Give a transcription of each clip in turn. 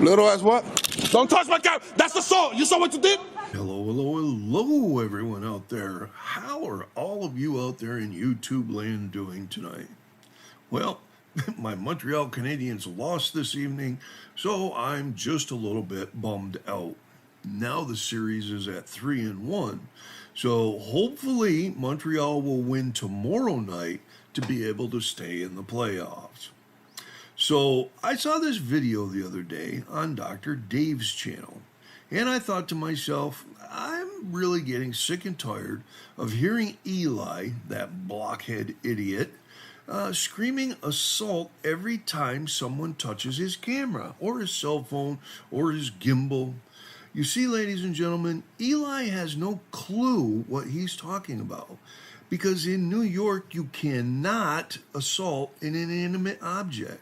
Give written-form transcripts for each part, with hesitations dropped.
Little as what? Don't touch my car. That's assault. You saw what you did? Hello, hello, hello, everyone out there. How are all of you out there in YouTube land doing tonight? Well, my Montreal Canadiens lost this evening, so I'm just a little bit bummed out. Now the series is at 3-1, so hopefully Montreal will win tomorrow night to be able to stay in the playoffs. So I saw this video the other day on Dr. Dave's channel, and I thought to myself, I'm really getting sick and tired of hearing Eli, that blockhead idiot, screaming assault every time someone touches his camera or his cell phone or his gimbal. You see, ladies and gentlemen, Eli has no clue what he's talking about, because in New York you cannot assault an inanimate object.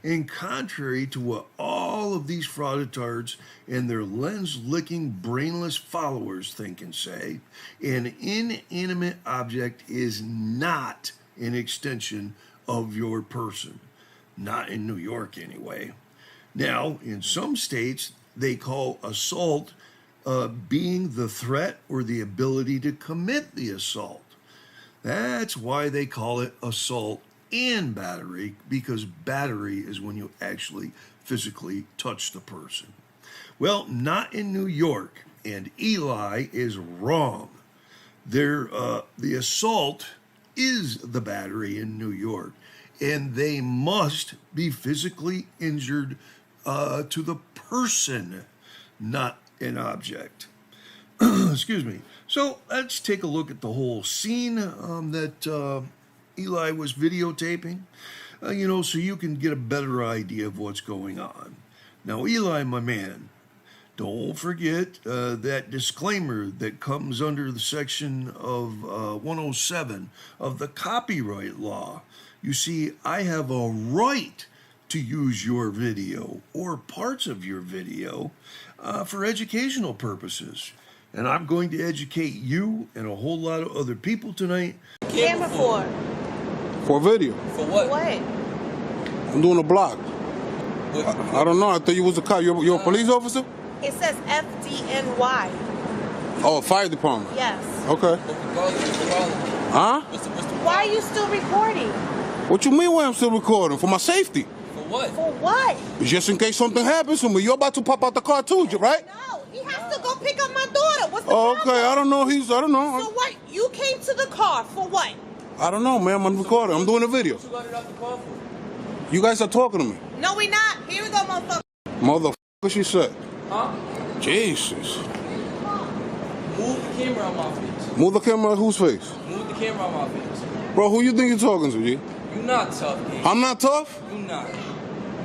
And contrary to what all of these frauditards and their lens-licking, brainless followers think and say, an inanimate object is not an extension of your person. Not in New York, anyway. Now, in some states, they call assault being the threat or the ability to commit the assault. That's why they call it assault and battery, because battery is when you actually physically touch the person. Well, not in New York, and Eli is wrong. The assault is the battery in New York, and they must be physically injured to the person, not an object. Excuse me. So let's take a look at the whole scene that Eli was videotaping, so you can get a better idea of what's going on. Now, Eli, my man, don't forget that disclaimer that comes under the section of 107 of the copyright law. You see, I have a right to use your video or parts of your video for educational purposes. And I'm going to educate you and a whole lot of other people tonight. Camera for? For video. For what? What? I'm doing a blog. I don't know. I thought you was a cop. You're a police officer? It says FDNY. Oh, fire department. Yes. Okay. Huh? Why are you still recording? What you mean why I'm still recording? For my safety. For what? For what? Just in case something happens to me. You're about to pop out the car too, right? No, he has to go pick up my daughter. What's the Okay, problem? I don't know. I don't know. So what? You came to the car for what? I don't know, ma'am. I'm recording. I'm doing a video. What you got it out the car for? You guys are talking to me. No, we not. Here we go, motherfucker. Motherfucker, she said. Huh? Jesus. Move the camera out my face. Move the camera out whose face? Move the camera out my face. Bro, who you think you're talking to, G? You not tough, G. I'm not tough? You not.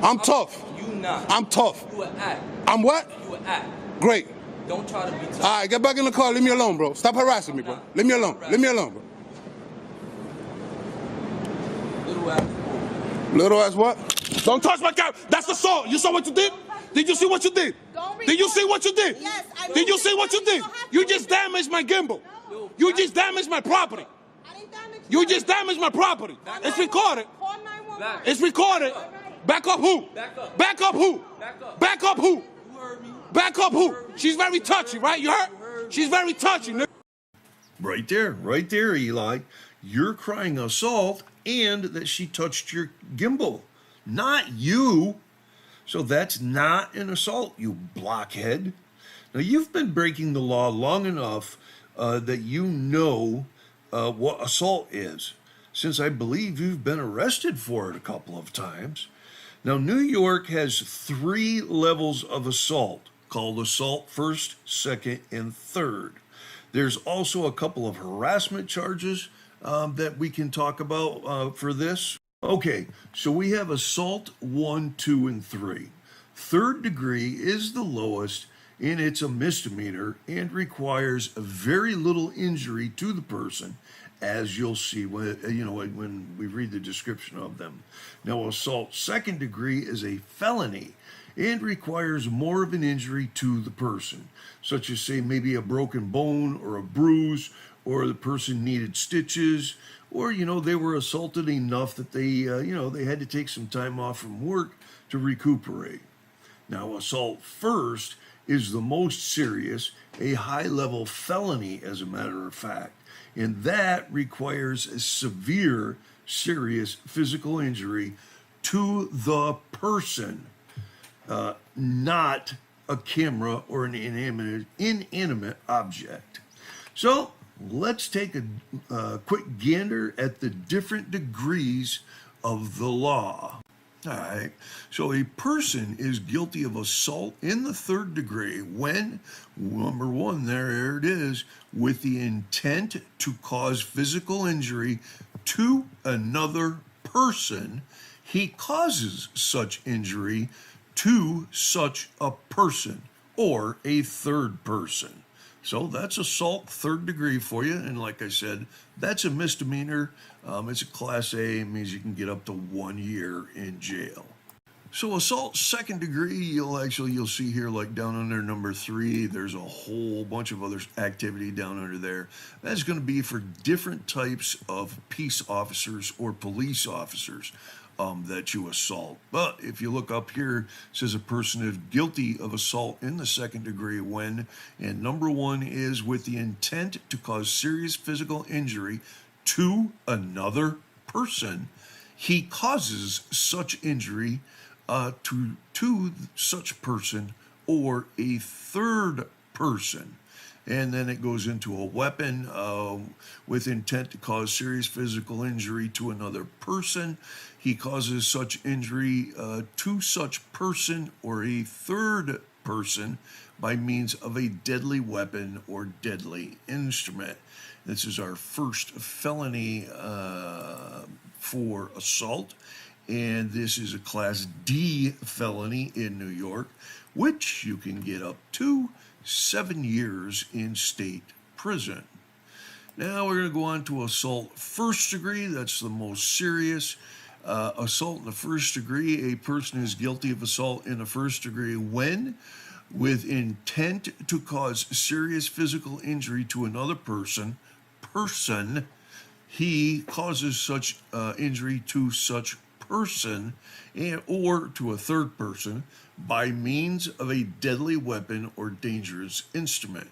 I'm tough. You not. I'm tough. You an act. I'm what? You an act. Great. Don't try to be tough. All right, get back in the car. Leave me alone, bro. Stop harassing me, bro. Leave me alone. Leave me alone, bro. Little ass. Little as what? Don't touch my car. That's assault. You saw what you did? Did you see what you did? Did you see what you did? Yes, I Did you see what you did? You just damaged my gimbal. You just damaged my property. I didn't damage You just damaged my property. It's recorded. Call 911. It's recorded. Back up who? Back up. Back up who? Back up. Back up who? You heard me. Back up who? She's very touchy, right? You heard? She's very touchy. Right there, Eli. You're crying assault and that she touched your gimbal, not you. So that's not an assault, you blockhead. Now, you've been breaking the law long enough that you know what assault is, since I believe you've been arrested for it a couple of times. Now, New York has 3 levels of assault, called assault first, second, and third. There's also a couple of harassment charges that we can talk about for this. Okay, so we have assault 1, 2, and 3. Third degree is the lowest, and it's a misdemeanor and requires very little injury to the person, as you'll see when we read the description of them. Now, assault second degree is a felony and requires more of an injury to the person, such as, say, maybe a broken bone or a bruise, or the person needed stitches, or, they were assaulted enough that they had to take some time off from work to recuperate. Now, assault first is the most serious, a high-level felony, as a matter of fact, and that requires a severe, serious physical injury to the person, not a camera or an inanimate object. So let's take a quick gander at the different degrees of the law. All right, so a person is guilty of assault in the third degree when, number one, there it is, with the intent to cause physical injury to another person, he causes such injury to such a person or a third person. So that's assault third degree for you. And like I said, that's a misdemeanor. It's a class A. It means you can get up to 1 year in jail. So assault second degree, you'll see here, like down under number 3, there's a whole bunch of other activity down under there. That's going to be for different types of peace officers or police officers that you assault. But if you look up here, it says a person is guilty of assault in the second degree when, and number 1 is with the intent to cause serious physical injury to another person, he causes such injury to such person or a third person. And then it goes into a weapon with intent to cause serious physical injury to another person. He causes such injury to such person or a third person by means of a deadly weapon or deadly instrument. This is our first felony for assault, and this is a Class D felony in New York, which you can get up to 7 years in state prison. Now we're going to go on to assault first degree. That's the most serious. Assault in the first degree, a person is guilty of assault in the first degree when, with intent to cause serious physical injury to another person, he causes such injury to such person or to a third person by means of a deadly weapon or dangerous instrument.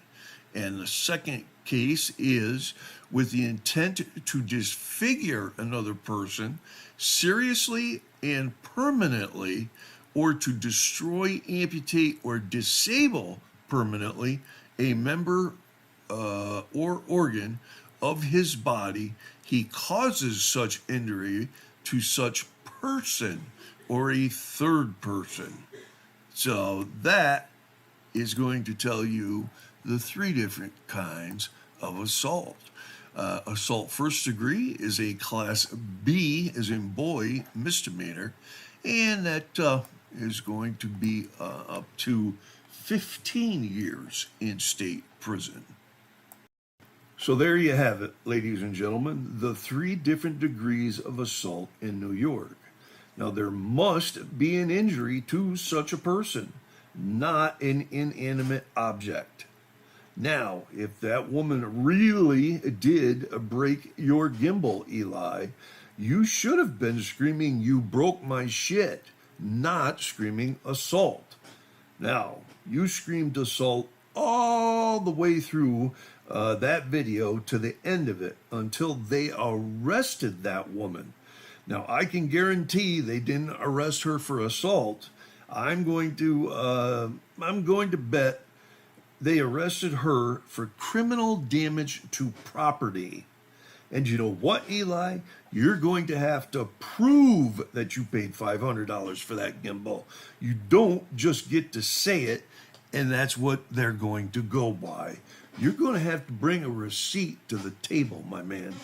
And the second case is with the intent to disfigure another person seriously and permanently, or to destroy, amputate, or disable permanently a member or organ of his body. He causes such injury to such person or a third person. So that is going to tell you the 3 different kinds of assault. Assault first degree is a Class B, as in boy, misdemeanor, and that is going to be up to 15 years in state prison. So there you have it, ladies and gentlemen, the 3 different degrees of assault in New York. Now, there must be an injury to such a person, not an inanimate object. Now, if that woman really did break your gimbal, Eli, you should have been screaming, "You broke my shit," not screaming assault. Now, you screamed assault all the way through that video to the end of it until they arrested that woman. Now, I can guarantee they didn't arrest her for assault. I'm going to bet they arrested her for criminal damage to property. And you know what, Eli? You're going to have to prove that you paid $500 for that gimbal. You don't just get to say it, and that's what they're going to go by. You're going to have to bring a receipt to the table, my man.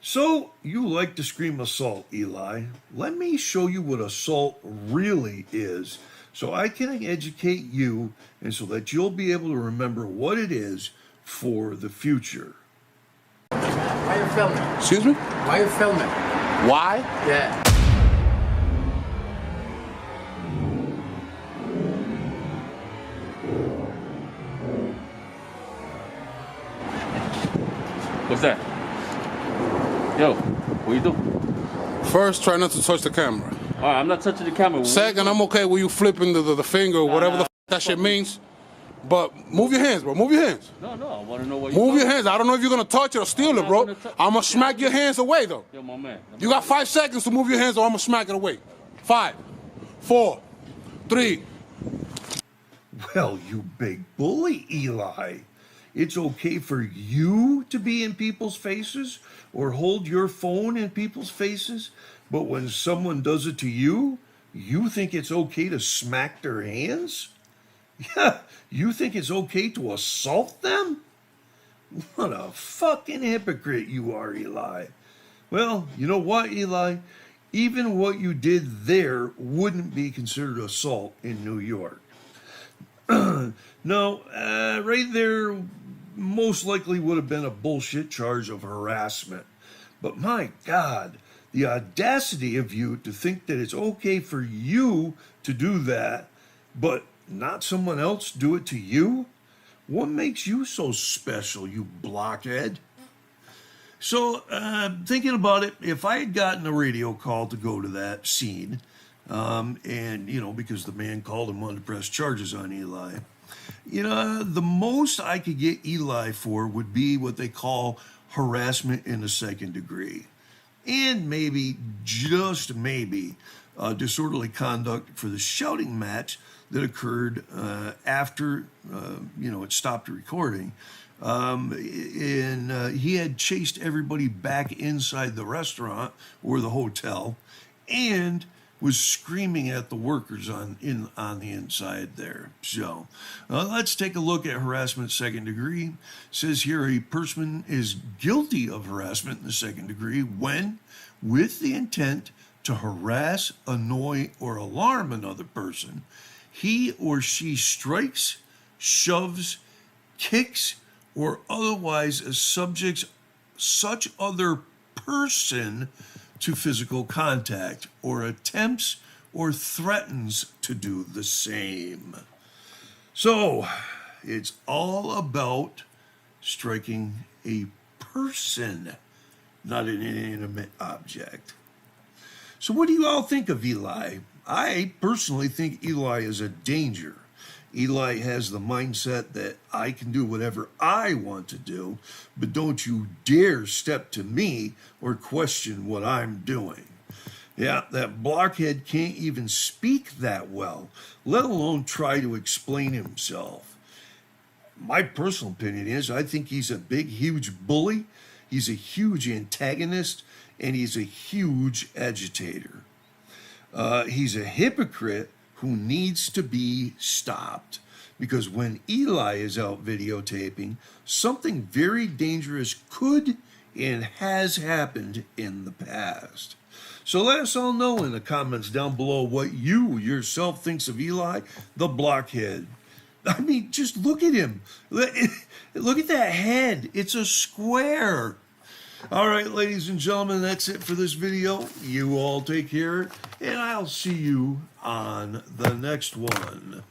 So, you like to scream assault, Eli. Let me show you what assault really is, so I can educate you and so that you'll be able to remember what it is for the future. Why you filming? Excuse me? Why you filming? Why? Yeah. What's that? Yo, what you do? First, try not to touch the camera. right, I'm not touching the camera. Second, I'm okay with you flipping the finger or whatever the f that shit means. But move your hands, bro. Move your hands. No, I want to know what you Move your hands. I don't know if you're gonna touch it or steal it, bro. I'm gonna smack your hands away, though. Yo, my man. You got 5 seconds to move your hands, or I'm gonna smack it away. 5, 4, 3. Well, you big bully, Eli. It's okay for you to be in people's faces or hold your phone in people's faces, but when someone does it to you, you think it's okay to smack their hands? Yeah, you think it's okay to assault them? What a fucking hypocrite you are, Eli. Well, you know what, Eli? Even what you did there wouldn't be considered assault in New York. No, right there most likely would have been a bullshit charge of harassment. But my God, the audacity of you to think that it's okay for you to do that, but not someone else do it to you? What makes you so special, you blockhead? So, thinking about it, if I had gotten a radio call to go to that scene, and, you know, because the man called and wanted to press charges on Eli, you know, the most I could get Eli for would be what they call harassment in the second degree. And maybe, just maybe, disorderly conduct for the shouting match that occurred after, you know, it stopped recording. And he had chased everybody back inside the restaurant or the hotel and was screaming at the workers on the inside there. So let's take a look at harassment second degree. It says here a person is guilty of harassment in the second degree when, with the intent to harass, annoy, or alarm another person, he or she strikes, shoves, kicks, or otherwise subjects such other person to physical contact, or attempts or threatens to do the same. So, it's all about striking a person, not an inanimate object. So what do you all think of Eli? I personally think Eli is a danger. Eli has the mindset that I can do whatever I want to do, but don't you dare step to me or question what I'm doing. Yeah, that blockhead can't even speak that well, let alone try to explain himself. My personal opinion is I think he's a big, huge bully, he's a huge antagonist, and he's a huge agitator. He's a hypocrite who needs to be stopped, because when Eli is out videotaping, something very dangerous could and has happened in the past. So let us all know in the comments down below what you yourself thinks of Eli, the blockhead. I mean, just look at him. Look at that head. It's a square. All right, ladies and gentlemen, that's it for this video. You all take care, and I'll see you on the next one.